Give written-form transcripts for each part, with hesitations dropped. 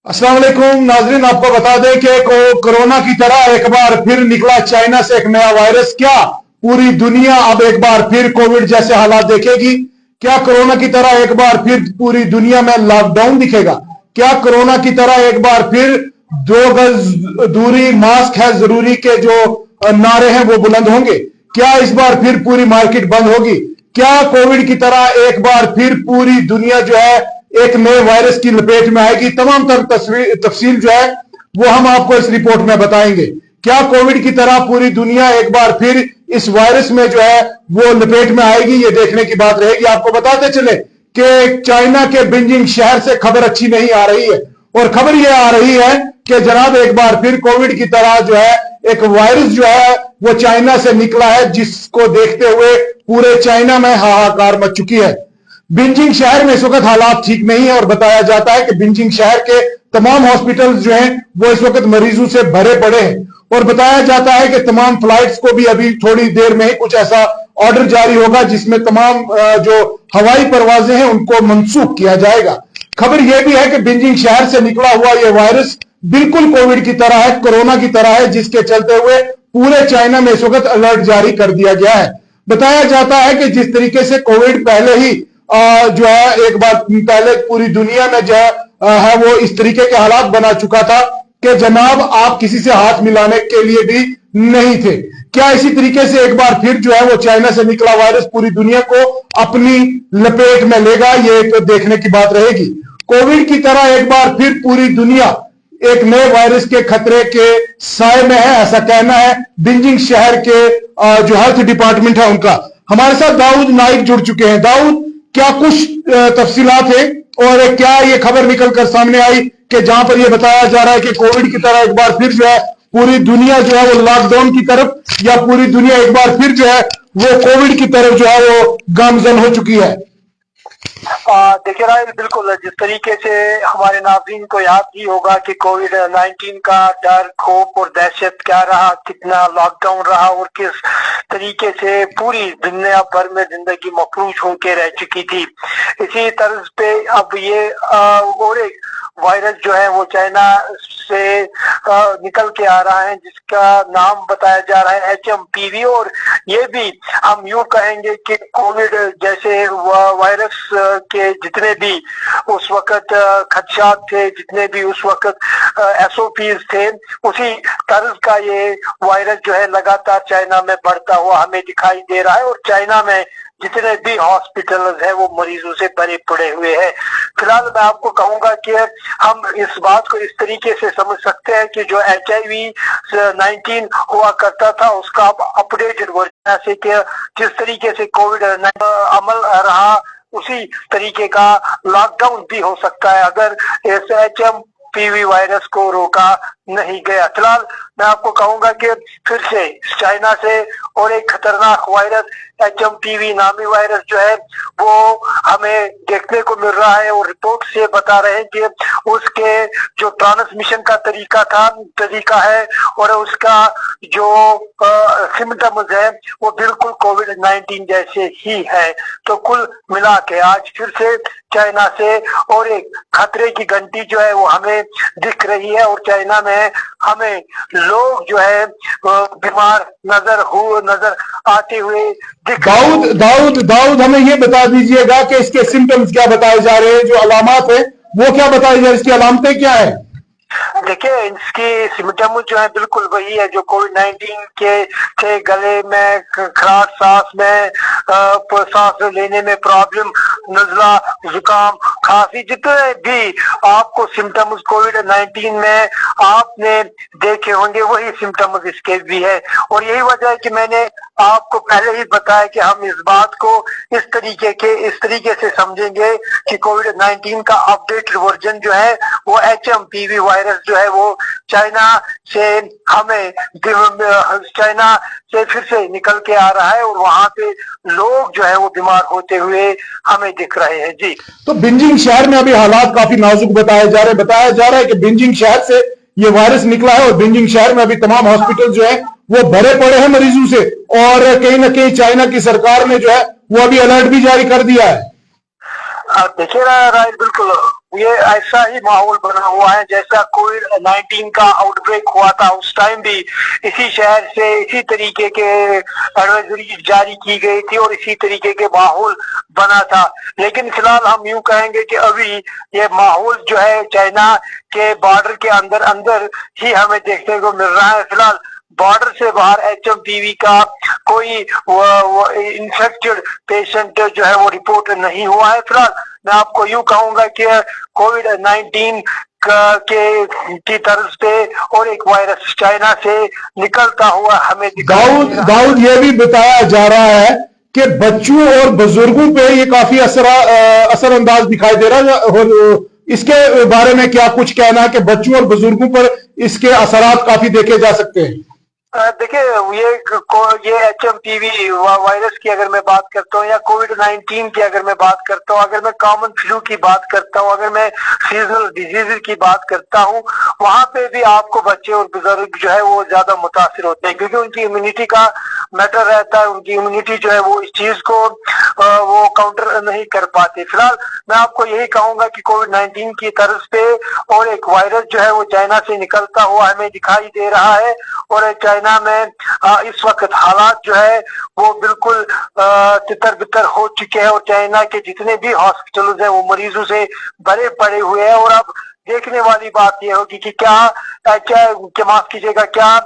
अस्सलाम वालेकुम नाजरीन, आपको बता दें कि कोरोना की तरह एक बार फिर निकला चाइना से एक नया वायरस। क्या पूरी दुनिया अब एक बार फिर कोविड जैसे हालात देखेगी? क्या कोरोना की तरह एक बार फिर पूरी दुनिया में लॉकडाउन दिखेगा? क्या कोरोना की तरह एक बार फिर 2 गज दूरी, मास्क है जरूरी के जो नारे हैं वो बुलंद होंगे? क्या इस बार फिर पूरी मार्केट बंद होगी? क्या कोविड की तरह एक बार फिर पूरी दुनिया जो है एक नए वायरस की लपेट में आएगी? तमाम तर तफसील जो है वो हम आपको इस रिपोर्ट में बताएंगे। क्या कोविड की तरह पूरी दुनिया एक बार फिर इस वायरस में जो है वो लपेट में आएगी? ये देखने की बात रहेगी। आपको बताते चले कि चाइना के बीजिंग शहर से खबर अच्छी नहीं आ रही है, और खबर यह आ रही है कि जनाब एक बार फिर कोविड की तरह जो है एक वायरस जो है वो चाइना से निकला है, जिसको देखते हुए पूरे चाइना में हाहाकार मच चुकी है। बीजिंग शहर में इस वक्त हालात ठीक नहीं है, और बताया जाता है कि बीजिंग शहर के तमाम हॉस्पिटल्स जो हैं वो इस वक्त मरीजों से भरे पड़े हैं, और बताया जाता है कि तमाम फ्लाइट्स को भी अभी थोड़ी देर में ही कुछ ऐसा ऑर्डर जारी होगा जिसमें तमाम जो हवाई परवाजें हैं उनको मंसूख किया जाएगा। खबर यह भी है कि बीजिंग शहर से निकला हुआ यह वायरस बिल्कुल कोविड की तरह है, कोरोना की तरह है, जिसके चलते हुए पूरे चाइना में इस वक्त अलर्ट जारी कर दिया गया है। बताया जाता है कि जिस तरीके से कोविड पहले ही जो है एक बार पहले पूरी दुनिया में जो है वो इस तरीके के हालात बना चुका था कि जनाब आप किसी से हाथ मिलाने के लिए भी नहीं थे। क्या इसी तरीके से एक बार फिर जो है वो चाइना से निकला वायरस पूरी दुनिया को अपनी लपेट में लेगा? ये एक देखने की बात रहेगी। कोविड की तरह एक बार फिर पूरी दुनिया एक नए वायरस के खतरे के साए में है, ऐसा कहना है बीजिंग शहर के जो हेल्थ डिपार्टमेंट है उनका। हमारे साथ दाऊद नाइक जुड़ चुके हैं। दाऊद, क्या कुछ तफसीलात है, और क्या ये खबर निकल कर सामने आई कि जहां पर ये बताया जा रहा है कि कोविड की तरह एक बार फिर जो है पूरी दुनिया जो है वो लॉकडाउन की तरफ, या पूरी दुनिया एक बार फिर जो है वो कोविड की तरफ जो है वो गामजन हो चुकी है? देखिए राहुल, बिल्कुल जिस तरीके से हमारे नाज़रीन को याद ही होगा कि कोविड-19 का डर, खौफ और दहशत क्या रहा, कितना लॉकडाउन रहा और किस तरीके से पूरी दुनिया भर में जिंदगी मफलूज होकर रह चुकी थी। इसी तर्ज पे अब ये और एक वायरस जो है वो चाइना से निकल के आ रहा है, जिसका नाम बताया जा रहा है HMPV, और ये भी हम यूं कहेंगे कि कोविड जैसे वायरस के जितने भी उस वक्त खदशात थे, जितने भी उस वक्त SOPs थे, उसी तर्ज का ये वायरस जो है लगातार चाइना में बढ़ता हुआ हमें दिखाई दे रहा है, और चाइना में जितने भी हॉस्पिटल्स हैं वो मरीजों से भरे पड़े हुए हैं। फिलहाल मैं आपको कहूंगा कि हम इस बात को इस तरीके से समझ सकते हैं कि जो HIV-19 हुआ करता था उसका अब अपडेटेड वर्जन से कि जिस तरीके से कोविड अमल रहा उसी तरीके का लॉकडाउन भी हो सकता है अगर इस HMPV वायरस को रोका नहीं गया। फिलहाल मैं आपको कहूंगा कि फिर से चाइना से और एक खतरनाक वायरस HMPV नामी वायरस जो है वो हमें देखने को मिल रहा है, और रिपोर्ट से बता रहे हैं कि उसके जो ट्रांसमिशन का तरीका है और उसका जो सिम्टम्स है वो बिल्कुल कोविड-19 जैसे ही है। तो कुल मिला के आज फिर से चाइना से और एक खतरे की घंटी जो है वो हमें दिख रही है, और चाइना में हमें लोग जो है बीमार नजर आते हुए दिख रहे हैं। दाऊद हमें ये बता दीजिएगा कि इसके सिम्टम्स क्या बताए जा रहे हैं, जो अलामत है वो क्या बताई जा रही है, इसकी अलामतें क्या है? देखिए, इसकी सिम्टम जो है बिल्कुल वही है जो कोविड-19 के थे। गले में खराश, सांस में सांस लेने में प्रॉब्लम, नजला, जुकाम, खांसी, जितने भी आपको सिम्टम्स कोविड-19 में आपने देखे होंगे वही सिम्टम्स इसके भी है। और यही वजह है कि मैंने आपको पहले ही बताया कि हम इस बात को इस तरीके से समझेंगे कि कोविड-19 का अपडेटेड वर्जन जो है वो HMPV वायरस जो है वो चाइना से फिर से निकल के आ रहा है, और वहां पे लोग जो है वो बीमार होते हुए हमें दिख रहे हैं। जी, तो बीजिंग शहर में अभी हालात काफी नाजुक बताया जा रहा है कि बीजिंग शहर से ये वायरस निकला है, और बीजिंग शहर में अभी तमाम हॉस्पिटल जो है वो भरे पड़े हैं मरीजों से, और कहीं ना कहीं चाइना की सरकार ने जो है वो अभी अलर्ट भी जारी कर दिया है। देखिए राय, बिल्कुल ये ऐसा ही माहौल बना हुआ है जैसा कोविड-19 का आउटब्रेक हुआ था। उस टाइम भी इसी शहर से इसी तरीके के एडवाइजरी जारी की गई थी और इसी तरीके के माहौल बना था। लेकिन फिलहाल हम यूं कहेंगे कि अभी ये माहौल जो है चाइना के बॉर्डर के अंदर अंदर ही हमें देखने को मिल रहा है। फिलहाल बॉर्डर से बाहर HMPV का कोई इन्फेक्टेड पेशेंट जो है वो रिपोर्ट नहीं हुआ है। फिलहाल मैं आपको यूं कहूंगा कि कोविड-19 की तर्ज पे और एक वायरस चाइना से निकलता हुआ हमें दाऊद ये भी बताया जा रहा है कि बच्चों और बुजुर्गों पे ये काफी असरअंदाज दिखाई दे रहा है, और इसके बारे में क्या कुछ कहना है कि बच्चों और बुजुर्गों पर इसके असरात काफी देखे जा सकते हैं? देखिए ये HMPV वायरस की अगर मैं बात करता हूँ या कोविड-19 की अगर मैं बात करता हूँ, अगर मैं कॉमन फ्लू की बात करता हूँ, अगर मैं सीजनल डिजीज की बात करता हूँ, वहां पे भी आपको बच्चे और बुजुर्ग जो है वो ज्यादा मुतासिर होते हैं क्योंकि उनकी इम्यूनिटी का मैटर रहता है। उनकी इम्यूनिटी जो है वो इस चीज को वो काउंटर नहीं कर पाते। फिलहाल मैं आपको यही कहूंगा कि कोविड-19 की तर्ज पे और एक वायरस जो है वो चाइना से निकलता हुआ हमें दिखाई दे रहा है और चाइना में इस वक्त हालात जो है वो बिल्कुल तितर बितर हो चुके हैं और चाइना के जितने भी हॉस्पिटल्स हैं वो मरीजों से भरे पड़े हुए हैं। और अब देखने वाली बात यह होगी कि क्या माफ कीजिएगा, क्या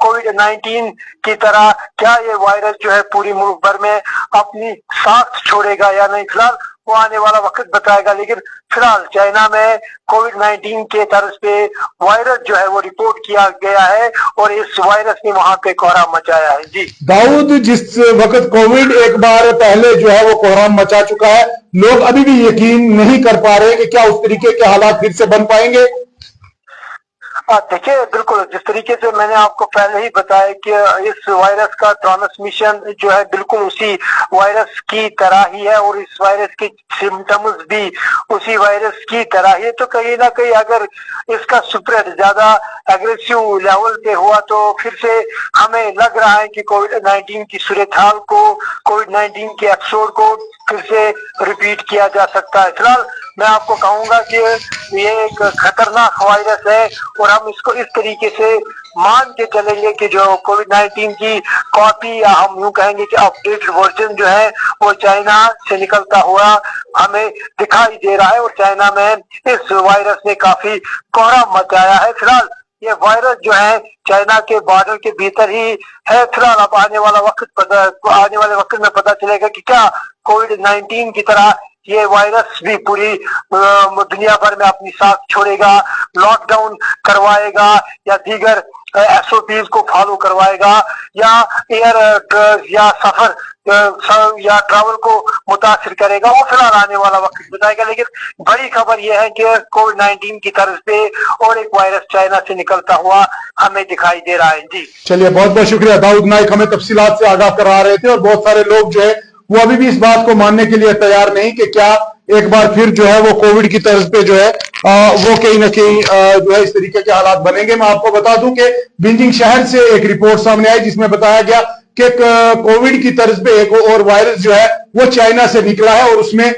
कोविड-19 की तरह क्या ये वायरस जो है पूरी मुल्क भर में अपनी साख छोड़ेगा या नहीं। फिलहाल वो आने वाला वक्त बताएगा। लेकिन फिलहाल चाइना में कोविड-19 के तर्ज पे वायरस जो है वो रिपोर्ट किया गया है और इस वायरस ने वहां पे कोहराम मचाया है। जी दाऊद, जिस वक्त कोविड एक बार पहले जो है वो कोहराम मचा चुका है, लोग अभी भी यकीन नहीं कर पा रहे कि क्या उस तरीके के हालात फिर से बन पाएंगे। देखिए बिल्कुल जिस तरीके से मैंने आपको पहले ही बताया कि इस वायरस का ट्रांसमिशन जो है बिल्कुल उसी वायरस की तरह ही है और इस वायरस के सिम्टम्स भी उसी वायरस की तरह ही है। तो कहीं ना कहीं अगर इसका स्प्रेड ज्यादा एग्रेसिव लेवल पे हुआ तो फिर से हमें लग रहा है कि कोविड-19 की सूरत हाल को, कोविड-19 के एपिसोड को फिर से रिपीट किया जा सकता है। फिलहाल मैं आपको कहूंगा कि ये एक खतरनाक वायरस है और हम इसको इस तरीके से मान के चलेंगे कि जो कोविड-19 की कॉपी या हम यूं कहेंगे कि अपडेटेड वर्जन जो है वो चाइना से निकलता हुआ हमें दिखाई दे रहा है और चाइना में इस वायरस ने काफी कोहराम मचाया है। फिलहाल ये वायरस जो है चाइना के बॉर्डर के भीतर ही है। फिलहाल अब आने वाले वक्त में पता चलेगा कि क्या कोविड-19 की तरह ये वायरस भी पूरी दुनिया भर में अपनी साख छोड़ेगा, लॉकडाउन करवाएगा या दीगर SOPs को फॉलो करवाएगा या एयर या सफर या ट्रैवल को मुतासिर करेगा, वो फिलहाल आने वाला वक्त बताएगा। लेकिन बड़ी खबर यह है कि कोविड-19 की तर्ज पे और एक वायरस चाइना से निकलता हुआ हमें दिखाई दे रहा है। जी चलिए, बहुत बहुत शुक्रिया दाऊद नाइक, हमें तफसीलात से आगाह करा रहे थे। और बहुत सारे लोग जो है वो अभी भी इस बात को मानने के लिए तैयार नहीं कि क्या एक बार फिर जो है वो कोविड की तर्ज पे जो है वो कहीं ना कहीं जो है इस तरीके के हालात बनेंगे। मैं आपको बता दूं कि बीजिंग शहर से एक रिपोर्ट सामने आई जिसमें बताया गया कि कोविड की तर्ज पे एक और वायरस जो है वो चाइना से निकला है और उसमें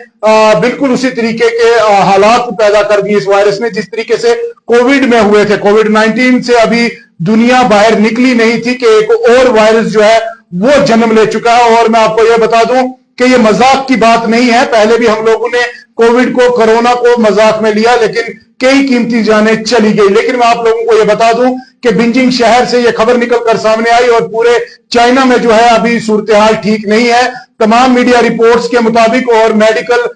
बिल्कुल उसी तरीके के हालात पैदा कर दिए इस वायरस ने जिस तरीके से कोविड में हुए थे। कोविड-19 से अभी दुनिया बाहर निकली नहीं थी कि एक और वायरस जो है वो जन्म ले चुका है। और मैं आपको यह बता दूं कि ये मजाक की बात नहीं है। पहले भी हम लोगों ने कोविड को, कोरोना को मजाक में लिया, लेकिन कई कीमती जानें चली गई। लेकिन मैं आप लोगों को यह बता दूं कि बीजिंग शहर से यह खबर निकलकर सामने आई और पूरे चाइना में जो है अभी सूरत हाल ठीक नहीं है। तमाम मीडिया रिपोर्ट्स के मुताबिक और मेडिकल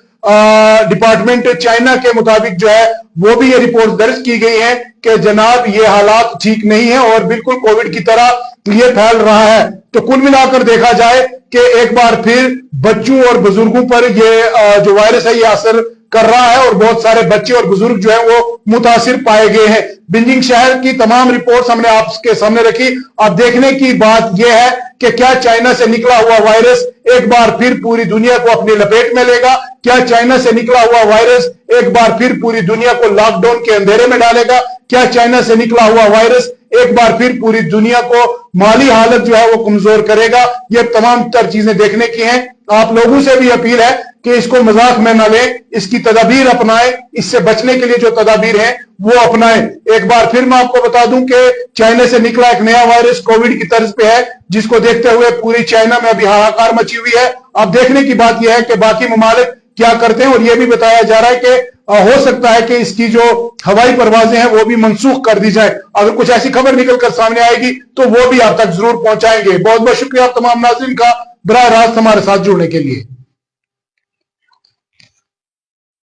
डिपार्टमेंट चाइना के मुताबिक जो है वो भी ये रिपोर्ट दर्ज की गई है कि जनाब ये हालात ठीक नहीं है और बिल्कुल कोविड की तरह ये फैल रहा है। तो कुल मिलाकर देखा जाए कि एक बार फिर बच्चों और बुजुर्गों पर ये जो वायरस है ये असर कर रहा है और बहुत सारे बच्चे और बुजुर्ग जो है वो मुतासिर पाए गए हैं। बीजिंग शहर की तमाम रिपोर्ट्स हमने आपके सामने रखी। अब देखने की बात यह है कि क्या चाइना से निकला हुआ वायरस एक बार फिर पूरी दुनिया को अपनी लपेट में लेगा? क्या चाइना से निकला हुआ वायरस एक बार फिर पूरी दुनिया को लॉकडाउन के अंधेरे में डालेगा? क्या चाइना से निकला हुआ वायरस एक बार फिर पूरी दुनिया को माली हालत जो है वो कमजोर करेगा? ये तमाम तर चीजें देखने की हैं। आप लोगों से भी अपील है कि इसको मजाक में न लें, इसकी तदाबीर अपनाएं, इससे बचने के लिए जो तदाबीर हैं वो अपनाएं। एक बार फिर मैं आपको बता दूं कि चाइना से निकला एक नया वायरस कोविड की तर्ज पे है, जिसको देखते हुए पूरी चाइना में अभी हाहाकार मची हुई है। अब देखने की बात यह है कि बाकी ममालिक क्या करते हैं, और यह भी बताया जा रहा है कि हो सकता है कि इसकी जो हवाई परवाजें हैं वो भी मंसूख कर दी जाए। अगर कुछ ऐसी खबर निकल कर सामने आएगी तो वो भी आप तक जरूर पहुंचाएंगे। बहुत बहुत शुक्रिया आप तमाम नाज़रीन का बराह रास्त हमारे साथ जुड़ने के लिए।